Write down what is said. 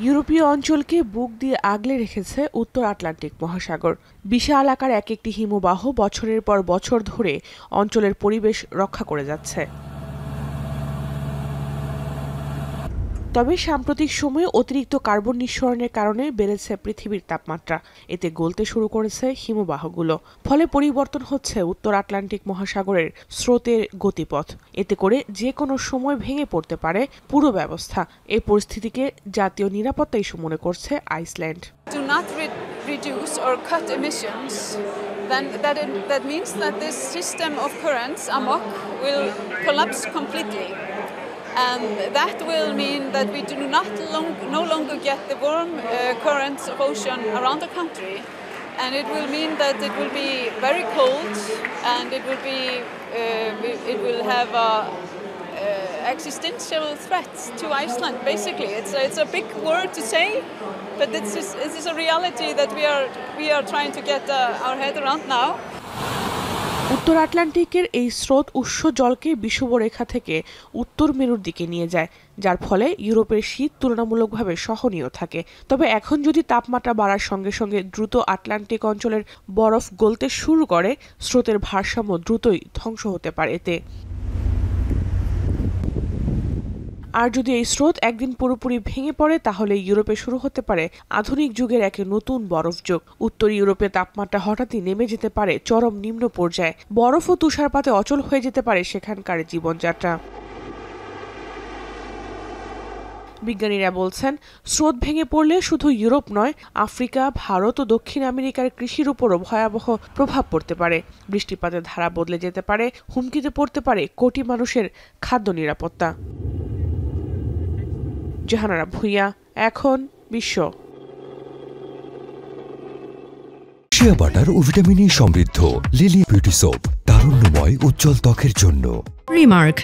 ইউরোপীয় অঞ্চলকে বুক দিয়ে আগলে রেখেছে উত্তর আটলান্টিক মহাসাগর। বিশাল আকার এক একটি হিমবাহ বছরের পর বছর ধরে অঞ্চলের পরিবেশ রক্ষা করে যাচ্ছে। তবে সাম্প্রতিক সময়ে অতিরিক্ত কার্বন নিঃসরণের কারণে বেড়েছে পৃথিবীর তাপমাত্রা। এতে গলতে শুরু করেছে হিমবাহগুলো। ফলে পরিবর্তন হচ্ছে উত্তর আটলান্টিক মহাসাগরের স্রোতের গতিপথ। এতে করে যে কোনো সময় ভেঙে পড়তে পারে পুরো ব্যবস্থা। এই পরিস্থিতিকে জাতীয় নিরাপত্তা ইস্যু মনে করছে Iceland. Do not reduce or cut emissions, then that means that this system of currents, AMOC, will collapse completely. And that will mean that we do no longer get the warm currents of ocean around the country, and it will mean that it will be very cold, and it will have existential threats to Iceland. Basically, it's a big word to say, but it is a reality that we are trying to get our head around now. উত্তর আটলান্টিকের এই স্রোত উষ্ণ জলকে বিষুবরেখা থেকে উত্তর মেরুর দিকে নিয়ে যায়, যার ফলে ইউরোপের শীত তুলনামূলকভাবে সহনীয় থাকে। তবে এখন যদি তাপমাত্রা বাড়ার সঙ্গে সঙ্গে দ্রুত আটলান্টিক অঞ্চলের বরফ গলতে শুরু করে, স্রোতের ভারসাম্য দ্রুতই ধ্বংস হতে পারে এতে। আর যদি এই স্রোত একদিন পুরোপুরি ভেঙে পড়ে, তাহলে ইউরোপে শুরু হতে পারে আধুনিক যুগের এক নতুন বরফ যুগ। উত্তর ইউরোপে তাপমাত্রা হঠাৎই নেমে যেতে পারে চরম নিম্ন পর্যায়ে। বরফ ও তুষারপাতে অচল হয়ে যেতে পারে সেখানকার জীবনযাত্রা। বিজ্ঞানীরা বলছেন, স্রোত ভেঙে পড়লে শুধু ইউরোপ নয়, আফ্রিকা, ভারত ও দক্ষিণ আমেরিকার কৃষির উপরও ভয়াবহ প্রভাব পড়তে পারে। বৃষ্টিপাতের ধারা বদলে যেতে পারে, হুমকিতে পড়তে পারে কোটি মানুষের খাদ্য নিরাপত্তা। জাহানারা ভুইয়া, এখন বিশ্ব। শিয়া বাটার ও ভিটামিন ই সমৃদ্ধ লিলি বিউটি সোপ, তারুণ্যময় উজ্জ্বল ত্বকের জন্য। রিমার্ক,